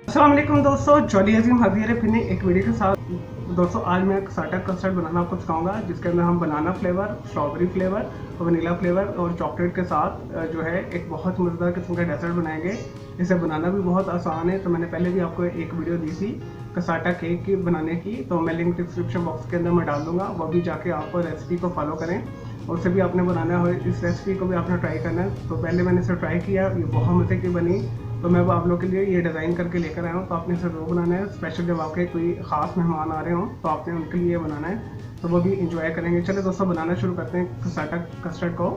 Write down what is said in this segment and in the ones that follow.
अस्सलाम वालेकुम दोस्तों, जॉली अजीम हाजिर है फिर एक वीडियो के साथ। दोस्तों आज मैं साटा कस्टर्ड बनाना आपको सिखाऊंगा, जिसके अंदर हम बनाना फ्लेवर, स्ट्रॉबेरी फ्लेवर और वनीला फ्लेवर और चॉकलेट के साथ जो है एक बहुत मज़ेदार किस्म का डेजर्ट बनाएंगे। इसे बनाना भी बहुत आसान है। तो मैंने पहले भी आपको एक वीडियो दी थी कसाटा केक की बनाने की, तो मैं लिंक डिस्क्रिप्शन बॉक्स के अंदर मैं डाल दूँगा, वो भी जाके आप रेसिपी को फॉलो करें। और उसे भी आपने बनाना है, इस रेसिपी को भी आपने ट्राई करना है। तो पहले मैंने इसे ट्राई किया, ये बहुत मज़े की बनी। तो मैं वो आप लोग के लिए ये डिज़ाइन करके लेकर आया हूँ। तो आपने इसे ज़रूर बनाना है, स्पेशल जब आपके कोई ख़ास मेहमान आ रहे हों तो आपने उनके लिए बनाना है, तो वो भी इंजॉय करेंगे। चलिए दोस्तों बनाना शुरू करते हैं कसाटा कस्टर्ड को।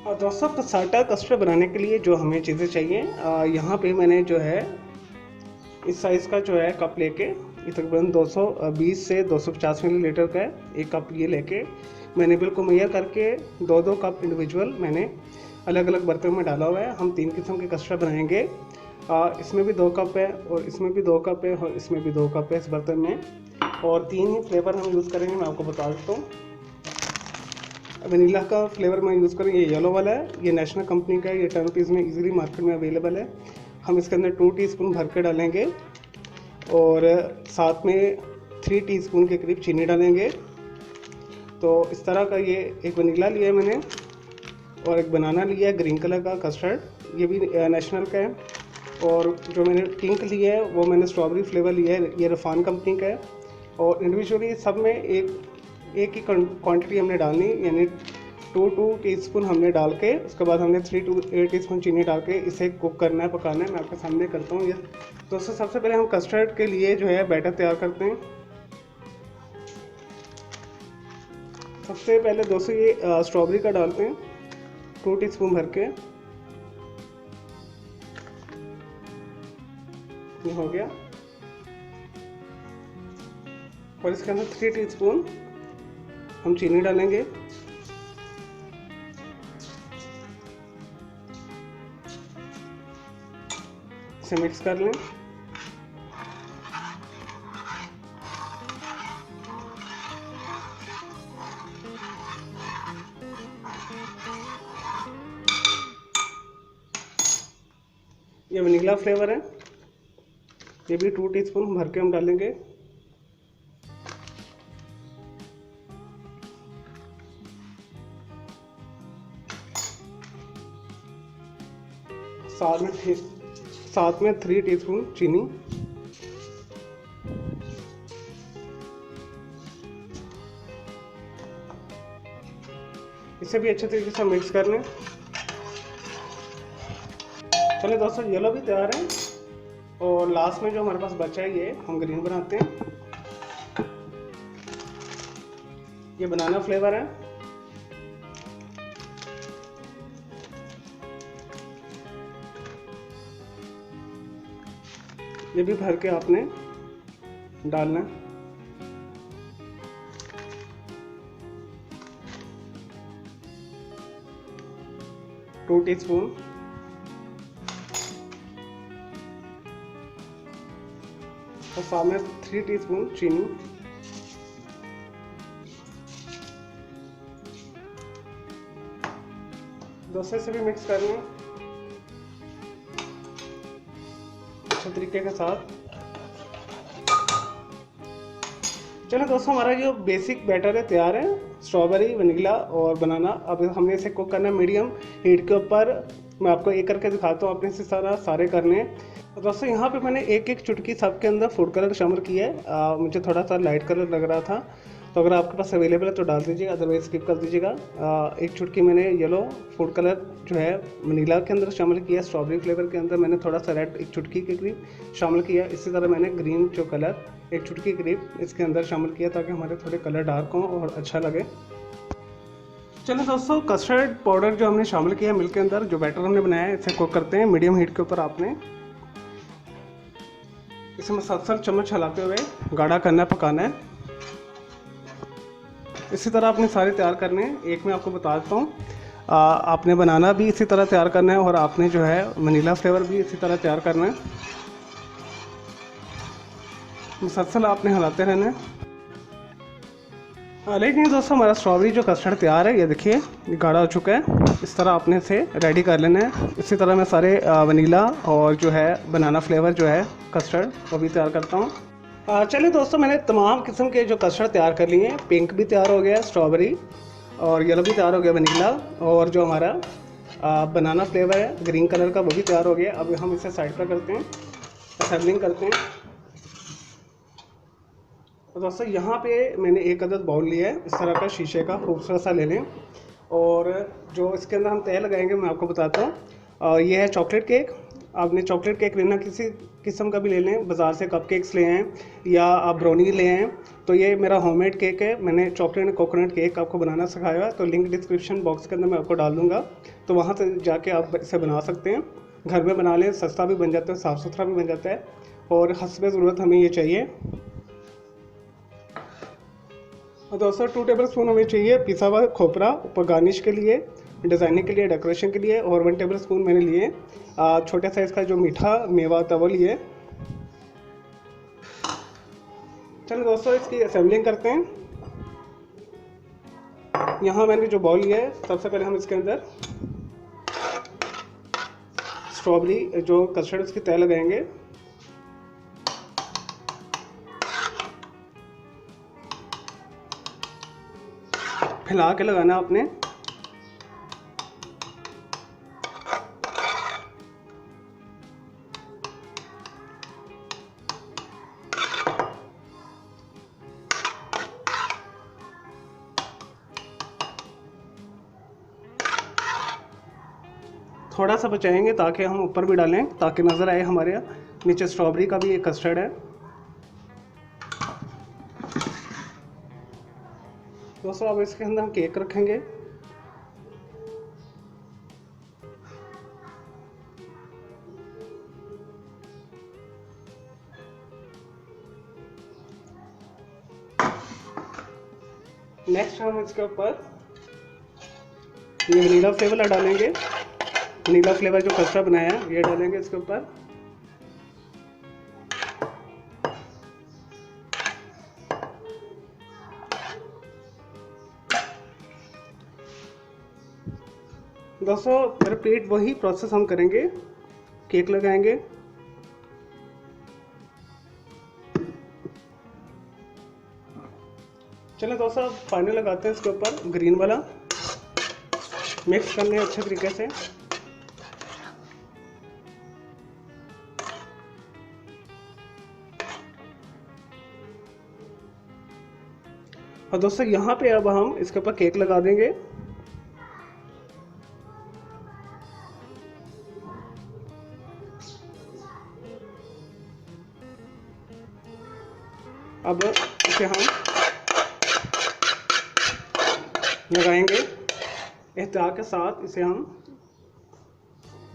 और दोस्तों कसाटा कस्टर्ड बनाने के लिए जो हमें चीज़ें चाहिए, यहाँ पे मैंने जो है इस साइज़ का जो है कप लेके, ये तकरीबन 220 से 250 मिलीलीटर का है। एक कप ये लेके मैंने बिल्कुल मुहैया करके दो कप इंडिविजुअल मैंने अलग अलग बर्तन में डाला हुआ है। हम 3 किस्म के कस्टर्ड बनाएंगे। इसमें भी 2 कप है और इसमें भी 2 कप है और इसमें भी 2 कप है इस बर्तन में। और 3 ही फ्लेवर हम यूज़ करेंगे, मैं आपको बता देता हूँ। वनीला का फ्लेवर मैं यूज़ करेंगे, ये येलो वाला है, ये नेशनल कंपनी का है, ये 10 रुपीज़ में इजीली मार्केट में अवेलेबल है। हम इसके अंदर 2 टीस्पून भर के डालेंगे और साथ में 3 टीस्पून के करीब चीनी डालेंगे। तो इस तरह का ये एक वनीला लिया है मैंने और एक बनाना लिया है ग्रीन कलर का कस्टर्ड, ये भी नेशनल का है। और जो मैंने पिंक लिया है वो मैंने स्ट्रॉबेरी फ्लेवर लिया है, ये रफान कंपनी का है। और इंडिविजुअली सब में एक ही क्वांटिटी हमने डालनी, यानी 2 टीस्पून हमने डाल के उसके बाद हमने 3 टीस्पून चीनी डाल के इसे कुक करना है, पकाना है। मैं आपके सामने करता हूँ ये। दोस्तों सबसे पहले हम कस्टर्ड के लिए जो है बैटर तैयार करते हैं। सबसे पहले दोस्तों ये स्ट्रॉबेरी का डालते हैं 2 टीस्पून भर के, ये हो गया। और इसके अंदर 3 टीस्पून हम चीनी डालेंगे। इसे मिक्स कर लें। ये वनीला फ्लेवर है, ये भी 2 टीस्पून भर के हम डालेंगे। साथ में 3 टीस्पून चीनी। इसे भी अच्छे तरीके से मिक्स कर लें। चलिए दोस्तों येलो भी तैयार है और लास्ट में जो हमारे पास बचा है ये हम ग्रीन बनाते हैं। ये बनाना फ्लेवर है, ये भी भर के आपने डालना है। टू टीस्पून और साथ में 3 टीस्पून चीनी। दोस्तों से भी मिक्स कर लें अच्छे तरीके के साथ। चलो दोस्तों हमारा जो बेसिक बैटर है तैयार है, स्ट्रॉबेरी, वनीला और बनाना। अब हमने इसे कुक करना है मीडियम हीट के ऊपर। मैं आपको एक करके दिखाता हूँ, आपने इसी तरह सारे करने हैं। दोस्तों यहाँ पे मैंने एक चुटकी सबके अंदर फूड कलर शामिल किया है। मुझे थोड़ा सा लाइट कलर लग रहा था, तो अगर आपके पास अवेलेबल है तो डाल दीजिएगा, अदरवाइज स्किप कर दीजिएगा। एक चुटकी मैंने येलो फूड कलर जो है वनीला के अंदर शामिल किया। स्ट्रॉबेरी फ्लेवर के अंदर मैंने थोड़ा सा रेड एक चुटकी के करीब शामिल किया। इसी तरह मैंने ग्रीन जो कलर एक चुटकी के करीब इसके अंदर शामिल किया, ताकि हमारे थोड़े कलर डार्क हों और अच्छा लगे। चलिए दोस्तों कस्टर्ड पाउडर जो हमने शामिल किया मिल्क के अंदर, जो बैटर हमने बनाया है, इसे कुक करते हैं मीडियम हीट के ऊपर। आपने इसे मसलसल चम्मच हिलाते हुए गाढ़ा करना है, पकाना है। इसी तरह आपने सारे तैयार करने हैं। एक मैं आपको बता देता हूँ, आपने बनाना भी इसी तरह तैयार करना है और आपने जो है वनीला फ्लेवर भी इसी तरह तैयार करना है। मुसलसल आपने हिलाते रहना है। लेकिन दोस्तों हमारा स्ट्रॉबेरी जो कस्टर्ड तैयार है, ये देखिए ये गाढ़ा हो चुका है। इस तरह आपने इसे रेडी कर लेना है। इसी तरह मैं सारे वनीला और जो है बनाना फ्लेवर जो है कस्टर्ड वो भी तैयार करता हूँ। चलिए दोस्तों, मैंने तमाम किस्म के जो कस्टर्ड तैयार कर लिए हैं। पिंक भी तैयार हो गया, स्ट्रॉबेरी और येलो भी तैयार हो गया, वनीला, और जो हमारा बनाना फ्लेवर है ग्रीन कलर का वो भी तैयार हो गया। अब हम इसे साइड पर करते हैं, असेंबलिंग करते हैं। तो दोस्तों यहाँ पे मैंने एक अदद बाउल लिया है, इस तरह का शीशे का खूबसूरत सा ले लें। और जो इसके अंदर हम तय लगाएंगे मैं आपको बताता हूँ। ये है चॉकलेट केक। आपने चॉकलेट केक लेना किसी किस्म का भी ले लें, बाज़ार से कप केक्स ले आएँ या आप ब्राउनी ले आएँ। तो ये मेरा होममेड केक है, मैंने चॉकलेट एंड कोकोनट केक आपको बनाना सिखाया है। तो लिंक डिस्क्रिप्शन बॉक्स के अंदर मैं आपको डाल दूँगा, तो वहाँ से जाके आप इसे बना सकते हैं। घर में बना लें, सस्ता भी बन जाता है, साफ़ सुथरा भी बन जाता है। और हस्बे ज़रूरत हमें ये चाहिए। दोस्तों 2 टेबल स्पून हमें चाहिए पिसा हुआ खोपरा, ऊपर गार्निश के लिए, डिज़ाइनिंग के लिए, डेकोरेशन के लिए। और 1 टेबल स्पून मैंने लिए छोटे साइज़ का जो मीठा मेवा होता है वो लिए। चलो दोस्तों इसकी असेंबलिंग करते हैं। यहाँ मैंने जो बाउल लिया है, सबसे पहले हम इसके अंदर स्ट्रॉबेरी जो कस्टर्ड उसकी तय लगाएंगे। फैला के लगाना आपने। थोड़ा सा बचाएंगे ताकि हम ऊपर भी डालें, ताकि नज़र आए हमारे यहाँ नीचे स्ट्रॉबेरी का भी एक कस्टर्ड है। दोस्तों अब इसके अंदर हम केक रखेंगे। नेक्स्ट हम इसके ऊपर ये वनीला फ्लेवर डालेंगे। वनीला फ्लेवर जो कस्टर्ड बनाया है ये डालेंगे इसके ऊपर। दोस्तों रिपीट वही प्रोसेस हम करेंगे, केक लगाएंगे। चलो दोस्तों फाइनल लगाते हैं इसके ऊपर ग्रीन वाला, मिक्स करने अच्छे तरीके से। और दोस्तों यहाँ पे अब हम इसके ऊपर केक लगा देंगे। अब इसे हम लगाएंगे एहतियात के साथ, इसे हम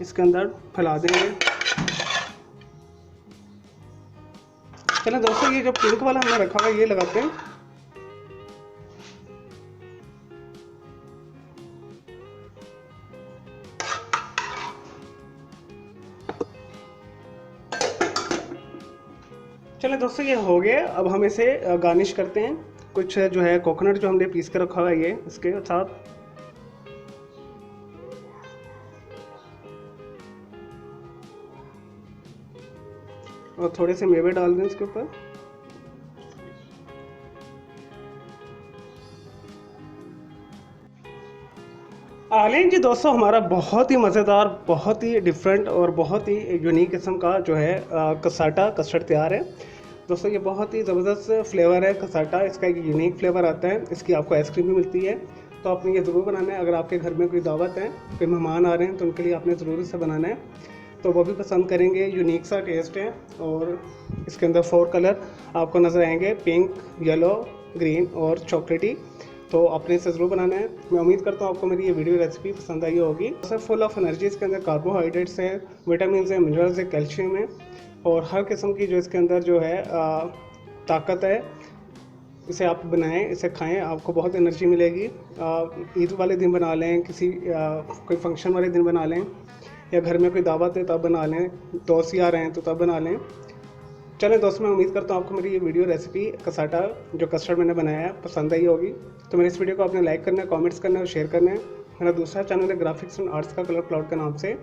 इसके अंदर फैला देंगे। चलो दोस्तों ये जो पिंक वाला हमने रखा हुआ है ये लगाते हैं। चलो दोस्तों ये हो गया। अब हम इसे गार्निश करते हैं। कुछ जो है कोकोनट जो हमने पीस कर रखा हुआ है ये इसके साथ, और थोड़े से मेवे डाल दें इसके ऊपर। आलेन जी दोस्तों हमारा बहुत ही मज़ेदार, बहुत ही डिफरेंट और बहुत ही यूनिक किस्म का जो है कसाटा कस्टर्ड तैयार है। दोस्तों ये बहुत ही ज़बरदस्त फ्लेवर है कसाटा, इसका एक यूनिक फ्लेवर आता है। इसकी आपको आइसक्रीम भी मिलती है, तो आपने ये ज़रूर बनाना है। अगर आपके घर में कोई दावत है, कोई मेहमान आ रहे हैं, तो उनके लिए आपने ज़रूर इसे बनाना है, तो वो भी पसंद करेंगे। यूनिक सा टेस्ट है। और इसके अंदर 4 कलर आपको नज़र आएंगे, पिंक, येलो, ग्रीन और चॉकलेटी। तो आपने इसे ज़रूर बनाना है। मैं उम्मीद करता हूँ आपको मेरी ये वीडियो रेसिपी पसंद आई होगी। सर फुल ऑफ एनर्जी, इसके अंदर कार्बोहाइड्रेट्स है, विटामिन है, मिनरल्स है, कैल्शियम है और हर किस्म की जो इसके अंदर जो है ताकत है। इसे आप बनाएं, इसे खाएं, आपको बहुत एनर्जी मिलेगी। ईद वाले दिन बना लें, किसी कोई फंक्शन वाले दिन बना लें, या घर में कोई दावत है तब बना लें, दोस्त आ रहे हैं तो तब बना लें। चलें दोस्तों, मैं उम्मीद करता हूँ आपको मेरी ये वीडियो रेसिपी कसाटा जो कस्टर्ड मैंने बनाया है पसंद आई होगी। तो मेरे इस वीडियो को आपने लाइक करना है, कमेंट्स करना है और शेयर करना है। मेरा दूसरा चैनल है ग्राफिक्स एंड आर्ट्स का कलर क्लाउड के नाम से,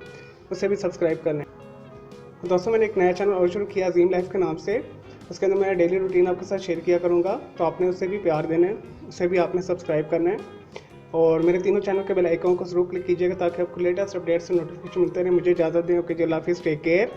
उसे भी सब्सक्राइब करना है। तो दोस्तों मैंने एक नया चैनल और शुरू किया अजीम लाइफ के नाम से, उसके अंदर मैं डेली रूटीन आपके साथ शेयर किया करूँगा। तो आपने उसे भी प्यार देना है, उसे भी आपने सब्सक्राइब करना है और मेरे तीनों चैनल के बेल आइकन को जरूर क्लिक कीजिएगा ताकि आपको लेटेस्ट अपडेट्स और नोटिफिकेशन मिलते रहे। मुझे इजाज़त दें। ओके, अल्लाह हाफिज़, टेक केयर।